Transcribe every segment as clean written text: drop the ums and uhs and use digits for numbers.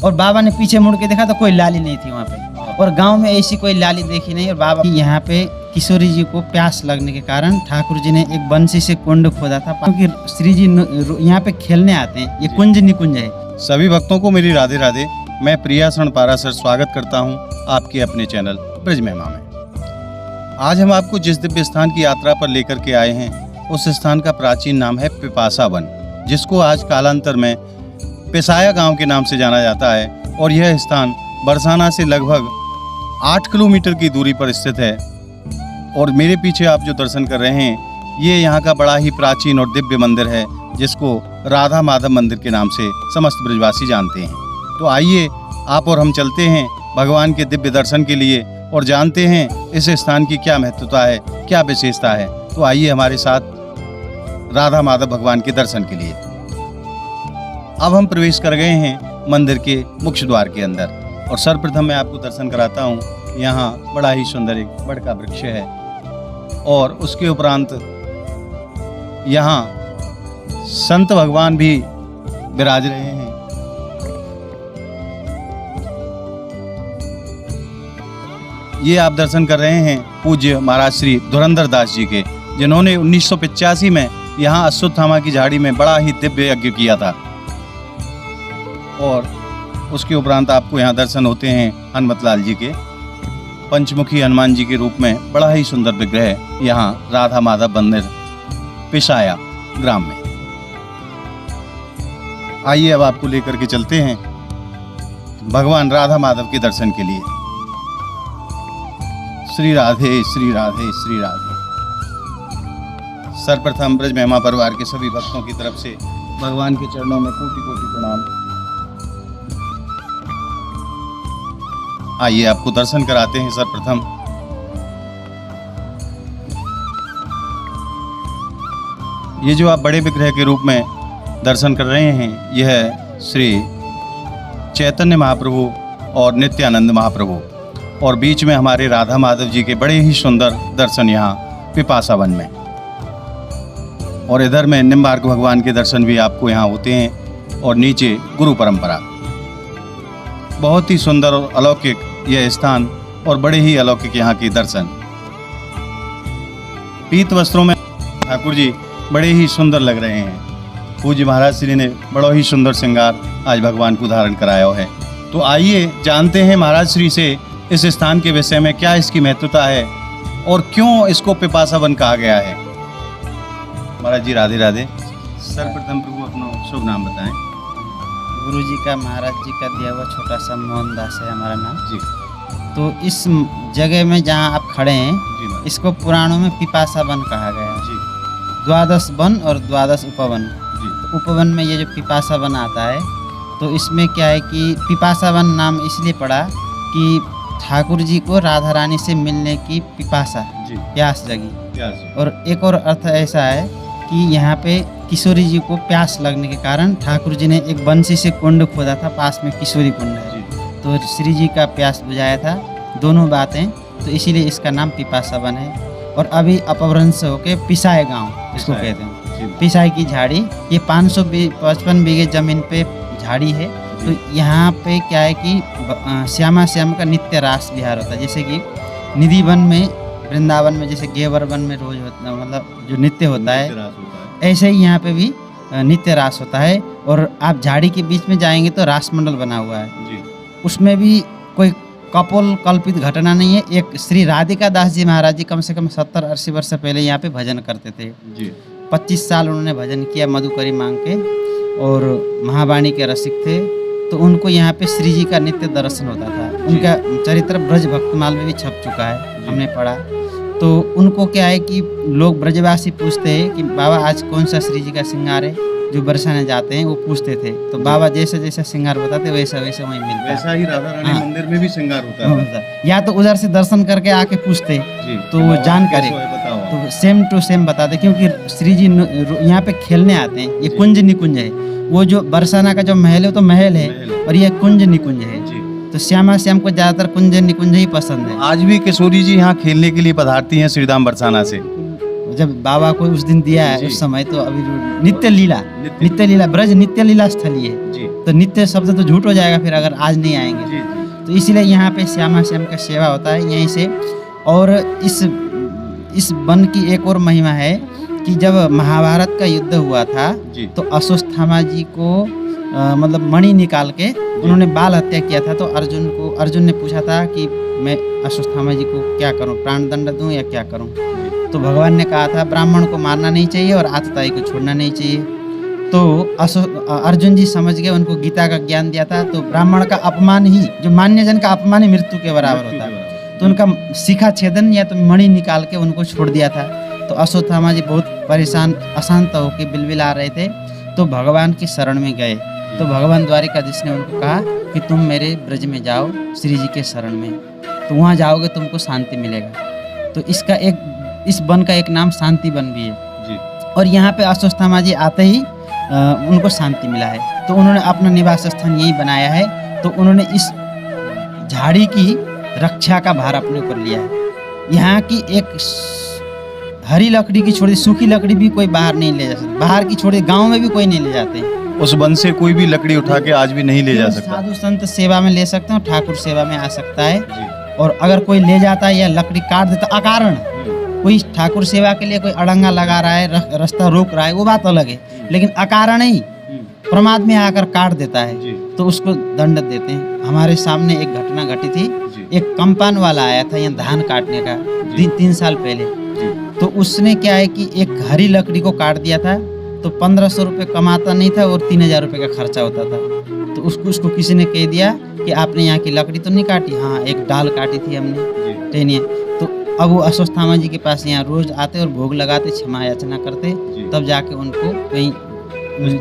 और बाबा ने पीछे मुड़ के देखा तो कोई लाली नहीं थी वहाँ पे, और गांव में ऐसी कोई लाली देखी नहीं। और बाबा यहाँ पे किशोरी जी को प्यास लगने के कारण ठाकुर जी ने एक बंसी से कुंड खोदा था, क्योंकि श्री जी यहाँ पे खेलने आते हैं। ये कुंज निकुंज है। सभी भक्तों को मेरी राधे राधे। मैं प्रिया सणपारा सर स्वागत करता हूँ आपके अपने चैनल ब्रज महिमा में। आज हम आपको जिस दिव्य स्थान की यात्रा पर लेकर के आए हैं, उस स्थान का प्राचीन नाम है पिपासा वन, जिसको आज कालांतर में पिसाया गांव के नाम से जाना जाता है। और यह स्थान बरसाना से लगभग 8 किलोमीटर की दूरी पर स्थित है। और मेरे पीछे आप जो दर्शन कर रहे हैं, ये यहाँ का बड़ा ही प्राचीन और दिव्य मंदिर है, जिसको राधा माधव मंदिर के नाम से समस्त ब्रजवासी जानते हैं। तो आइए आप और हम चलते हैं भगवान के दिव्य दर्शन के लिए और जानते हैं इस स्थान की क्या महत्वता है, क्या विशेषता है। तो आइए हमारे साथ राधा माधव भगवान के दर्शन के लिए। अब हम प्रवेश कर गए हैं मंदिर के मुख्य द्वार के अंदर, और सर्वप्रथम मैं आपको दर्शन कराता हूँ। यहाँ बड़ा ही सुंदर एक बड़ का वृक्ष है, और उसके उपरांत यहाँ संत भगवान भी विराज रहे हैं। ये आप दर्शन कर रहे हैं पूज्य महाराज श्री धुरंधर दास जी के, जिन्होंने 1985 में यहाँ अश्वत्थामा की झाड़ी में बड़ा ही दिव्य यज्ञ किया था। और उसके उपरांत आपको यहाँ दर्शन होते हैं हनुमतलाल जी के, पंचमुखी हनुमान जी के रूप में बड़ा ही सुंदर विग्रह यहाँ राधा माधव मंदिर पिसाया ग्राम में। आइए अब आपको लेकर के चलते हैं भगवान राधा माधव के दर्शन के लिए। श्री राधे श्री राधे श्री राधे। सर्वप्रथम ब्रज महिमा परिवार के सभी भक्तों की तरफ से भगवान के चरणों में कोटि कोटि प्रणाम। आइए आपको दर्शन कराते हैं। सर्वप्रथम ये जो आप बड़े विग्रह के रूप में दर्शन कर रहे हैं, यह श्री चैतन्य महाप्रभु और नित्यानंद महाप्रभु, और बीच में हमारे राधा माधव जी के बड़े ही सुंदर दर्शन यहाँ पिपासा वन में। और इधर में निम्बार्क भगवान के दर्शन भी आपको यहाँ होते हैं, और नीचे गुरु परंपरा। बहुत ही सुंदर और अलौकिक यह स्थान, और बड़े ही अलौकिक यहाँ के दर्शन। पीत वस्त्रों में ठाकुर जी बड़े ही सुंदर लग रहे हैं। पूज्य महाराज श्री ने बड़ा ही सुंदर श्रृंगार आज भगवान को धारण कराया है। तो आइए जानते हैं महाराज श्री से इस स्थान के विषय में, क्या इसकी महत्वता है और क्यों इसको पिपासा वन कहा गया है। महाराज जी राधे राधे। सर्वप्रथम प्रभु अपना शुभ नाम बताएं। गुरु जी का, महाराज जी का दिया हुआ छोटा सा मोहन दास है हमारा नाम जी। तो इस जगह में जहाँ आप खड़े हैं, जी इसको पुराणों में पिपासा वन कहा गया है। जी 12 वन और 12 उपवन। जी। तो उपवन में ये जो पिपासा वन आता है, तो इसमें क्या है कि पिपासा वन नाम इसलिए पड़ा कि ठाकुर जी को राधा रानी से मिलने की पिपासा, जी प्यास जगी। प्यास। और एक और अर्थ ऐसा है कि यहाँ पे किशोरी जी को प्यास लगने के कारण ठाकुर जी ने एक बंसी से कुंड खोदा था, पास में किशोरी कुंड है, तो श्री जी का प्यास बुझाया था। दोनों बातें, तो इसीलिए इसका नाम पिपासा वन है। और अभी अपभ्रंश होके पिसाए गांव इसको कहते हैं। पिसाई की झाड़ी, ये 555 बीघे जमीन पे झाड़ी है। तो यहाँ पे क्या है कि श्यामा श्याम का नित्य रास विहार होता है। जैसे कि निधि वन में, वृंदावन में जैसे गेवर वन में रोज होता, मतलब जो नित्य होता है, ऐसे ही यहाँ पे भी नित्य रास होता है। और आप झाड़ी के बीच में जाएंगे तो रास मंडल बना हुआ है जी। उसमें भी कोई कपोल कल्पित घटना नहीं है। एक श्री राधिका दास जी महाराज जी कम से कम 70-80 वर्ष पहले यहाँ पे भजन करते थे जी। 25 साल उन्होंने भजन किया मधुकरी मांग के, और महावाणी के रसिक थे। तो उनको यहाँ पे श्री जी का नित्य दर्शन होता था। उनका चरित्र ब्रज भक्तमाल में भी छप चुका है, हमने पढ़ा। तो उनको क्या है कि लोग ब्रजवासी पूछते हैं कि बाबा आज कौन सा श्री जी का श्रृंगार है, जो बरसाने जाते हैं वो पूछते थे। तो बाबा जैसे जैसा श्रृंगार बताते वैसा वैसा वहीं मिलता। वैसा ही राधा रानी मंदिर में भी श्रृंगार होता है। या तो उधर से दर्शन करके आके पूछते तो वो जानकारी तो सेम टू सेम बताते, क्योंकि श्री जी यहाँ पे खेलने आते हैं। ये कुंज निकुंज है। वो जो बरसाना का जो महल है वो तो महल है, और ये कुंज निकुंज है। तो श्यामा श्याम को ज्यादातर कुंज निकुंज ही पसंद है। आज भी किशोरी जी यहाँ खेलने के लिए पधारती हैं श्रीधाम बरसाना से। जब बाबा को उस दिन दिया है, उस समय तो अभी नित्य लीला ब्रज नित्य लीला स्थली है जी। तो नित्य शब्द तो झूठ हो जाएगा फिर अगर आज नहीं आएंगे। जी तो इसीलिए यहाँ पे श्यामा श्याम का सेवा होता है यहीं से। और इस वन की एक और महिमा है कि जब महाभारत का युद्ध हुआ था जी तो अश्वत्थामा जी को मतलब मणि निकाल के उन्होंने बाल हत्या किया था। तो अर्जुन ने पूछा था कि मैं अश्वत्थामा जी को क्या करूं, प्राण दंड दूं या क्या करूं। तो भगवान ने कहा था ब्राह्मण को मारना नहीं चाहिए और आतताई को छोड़ना नहीं चाहिए। तो अर्जुन जी समझ गए, उनको गीता का ज्ञान दिया था। तो ब्राह्मण का अपमान ही, जो मान्यजन का अपमान ही मृत्यु के बराबर होता है। तो उनका शिखा छेदन या तो मणि निकाल के उनको छोड़ दिया था। तो अश्वत्थामा जी बहुत परेशान अशांत होकर बिलबिला रहे थे। तो भगवान की शरण में गए। तो भगवान द्वारिकाधीश ने उनको कहा कि तुम मेरे ब्रज में जाओ, श्री जी के शरण में, तो वहाँ जाओगे तुमको शांति मिलेगा। तो इस वन का एक नाम शांति वन भी है जी। और यहाँ पे अश्वत्थामा जी आते ही उनको शांति मिला है। तो उन्होंने अपना निवास स्थान यही बनाया है। तो उन्होंने इस झाड़ी की रक्षा का भार अपने ऊपर लिया है। यहाँ की एक हरी लकड़ी की छोड़ी सूखी लकड़ी भी कोई बाहर नहीं ले जा सकता। बाहर की छोड़ी गांव में भी कोई नहीं ले जाते। उस वन से कोई भी लकड़ी उठा के आज भी नहीं ले जा सकता। साधु संत सेवा में ले सकते हैं, ठाकुर सेवा में आ सकता है। जी। और अगर कोई ले जाता है या लकड़ी काट देता अकारण, कोई ठाकुर सेवा के लिए कोई अड़ंगा लगा रहा है, रास्ता रोक रहा है, वो बात अलग है। लेकिन अकारण ही प्रमाद में आकर काट देता है जी। तो उसको दंड देते हैं। हमारे सामने एक घटना घटी थी। जी। एक कंपान वाला आया था यहाँ धान काटने का 3 साल पहले। जी। तो उसने क्या है कि एक हरी लकड़ी को काट दिया था। तो 1500 रुपये कमाता नहीं था और 3000 रुपये का खर्चा होता था। तो उसको किसी ने कह दिया कि आपने यहाँ की लकड़ी तो नहीं काटी। हाँ, एक डाल काटी थी हमने टेनिया। तो अब वो अश्वत्थामा जी के पास यहाँ रोज आते और भोग लगाते, क्षमा याचना करते, तब जाके उनको कहीं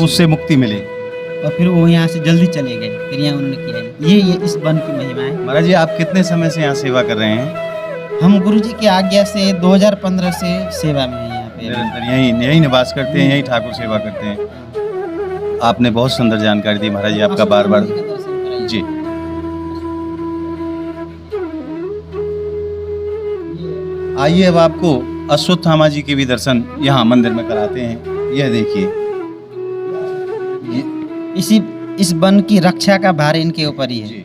उससे मुक्ति मिली। और फिर वो यहाँ से जल्दी चले गए। फिर यहाँ उन्होंने किया ये इस वन की महिमा है। महाराज जी, आप कितने समय से यहाँ सेवा कर रहे हैं? हम गुरुजी की आज्ञा से 2015 से सेवा में हैं यहाँ पे। निरंतर यही निवास करते हैं, यही ठाकुर सेवा करते हैं। आपने बहुत सुंदर जानकारी दी महाराज जी, आपका बार बार जी। आइए अब आपको अश्वत्थामा जी के भी दर्शन यहाँ मंदिर में कराते हैं। यह देखिए, इस वन की रक्षा का भार इनके ऊपर ही है।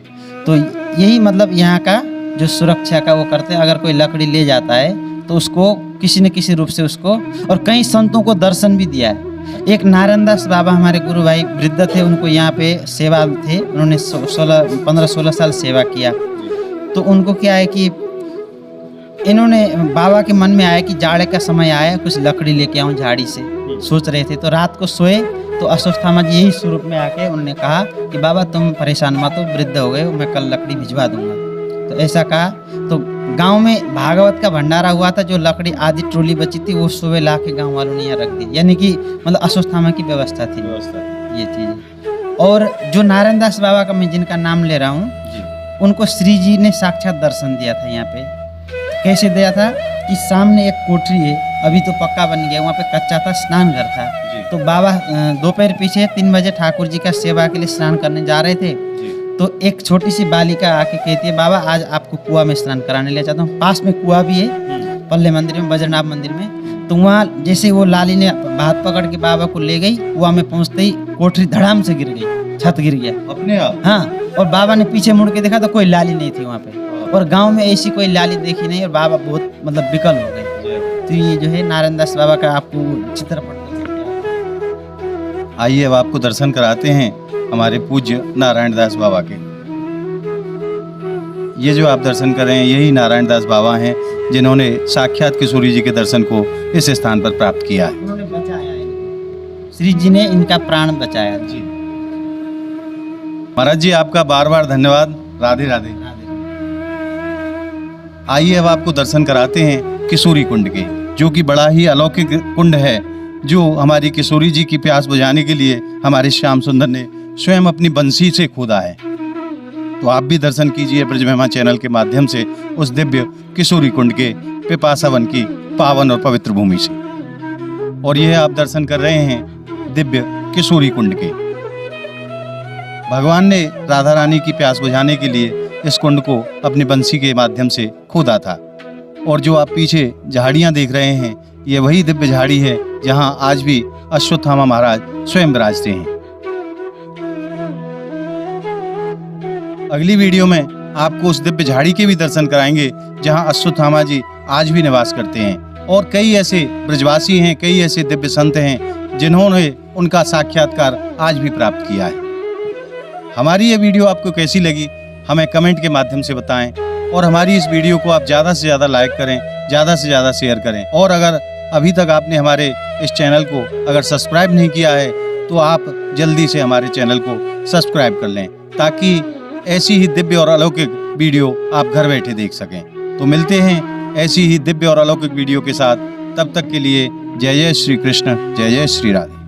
तो यही मतलब यहाँ का जो सुरक्षा का वो करते हैं। अगर कोई लकड़ी ले जाता है तो उसको किसी न किसी रूप से उसको, और कई संतों को दर्शन भी दिया है। एक नारायणदास बाबा हमारे गुरु भाई वृद्ध थे, उनको यहाँ पे सेवा थे, उन्होंने 15-16 साल सेवा किया। तो उनको क्या है कि इन्होंने बाबा के मन में आया कि जाड़े का समय आया, कुछ लकड़ी लेके आऊँ झाड़ी से, सोच रहे थे। तो रात को सोए तो अश्वत्थामा जी यही स्वरूप में आके उन्होंने कहा कि बाबा तुम परेशान मत हो, वृद्ध हो गए, मैं कल लकड़ी भिजवा दूंगा। तो ऐसा कहा। तो गांव में भागवत का भंडारा हुआ था, जो लकड़ी आधी ट्रोली बची थी वो सुबह ला के गाँव वालों ने यहाँ रख दी। यानी कि मतलब अश्वत्थामा की व्यवस्था थी ये चीज़। और जो नारायणदास बाबा का मैं जिनका नाम ले रहा हूँ, उनको श्री जी ने साक्षात दर्शन दिया था यहाँ पे। कैसे दिया था कि सामने एक कोठरी है, अभी तो पक्का बन गया, वहाँ पे कच्चा था, स्नान घर था। तो बाबा दोपहर पीछे 3 बजे ठाकुर जी का सेवा के लिए स्नान करने जा रहे थे। तो एक छोटी सी बालिका आके कहती है, बाबा आज आपको कुआं में स्नान कराने ले जाता हूँ। पास में कुआं भी है पल्ले मंदिर में, बजरनाथ मंदिर में। तो वहाँ जैसे वो लाली ने हाथ पकड़ के बाबा को ले गई, कुआं में पहुँचते ही कोठरी धड़ाम से गिर गई, छत गिर गया अपने आप। हाँ, और बाबा ने पीछे मुड़ के देखा तो कोई लाली नहीं थी वहाँ पे। और गांव में ऐसी कोई लाली देखी नहीं, और बाबा बहुत मतलब विकल हो गए। तो ये जो है नारायणदास बाबा का आपको चित्रपट। आइए अब आपको दर्शन कराते हैं हमारे पूज्य नारायणदास बाबा के। ये जो आप दर्शन कर रहे हैं यही नारायणदास बाबा हैं, जिन्होंने साक्षात किशोरी जी के दर्शन को इस स्थान पर प्राप्त किया है। उन्होंने बचाया है, श्री जी ने इनका प्राण बचाया जी। महाराज जी, आपका बार बार धन्यवाद। राधे राधे। आइए अब आपको दर्शन कराते हैं किशोरी कुंड के, जो कि बड़ा ही अलौकिक कुंड है, जो हमारी किशोरी जी की प्यास बुझाने के लिए हमारे श्याम सुंदर ने स्वयं अपनी बंसी से खोदा है। तो आप भी दर्शन कीजिए ब्रज महिमा चैनल के माध्यम से उस दिव्य किशोरी कुंड के पिपासा वन की पावन और पवित्र भूमि से। और यह आप दर्शन कर रहे हैं दिव्य किशोरी कुंड के। भगवान ने राधा रानी की प्यास बुझाने के लिए इस कुंड को अपनी बंसी के माध्यम से खोदा था। और जो आप पीछे झाड़ियाँ देख रहे हैं, ये वही दिव्य झाड़ी है जहाँ आज भी अश्वत्थामा महाराज स्वयं विराजते हैं। अगली वीडियो में आपको उस दिव्य झाड़ी के भी दर्शन कराएंगे जहां अश्वत्थामा जी आज भी निवास करते हैं। और कई ऐसे ब्रजवासी हैं, कई ऐसे दिव्य संत हैं जिन्होंने उनका साक्षात्कार आज भी प्राप्त किया है। हमारी ये वीडियो आपको कैसी लगी हमें कमेंट के माध्यम से बताएं और हमारी इस वीडियो को आप ज़्यादा से ज़्यादा लाइक करें, ज़्यादा से ज़्यादा शेयर करें। और अगर अभी तक आपने हमारे इस चैनल को अगर सब्सक्राइब नहीं किया है तो आप जल्दी से हमारे चैनल को सब्सक्राइब कर लें ताकि ऐसी ही दिव्य और अलौकिक वीडियो आप घर बैठे देख सकें। तो मिलते हैं ऐसी ही दिव्य और अलौकिक वीडियो के साथ। तब तक के लिए जय जय श्री कृष्ण, जय जय श्री राधे।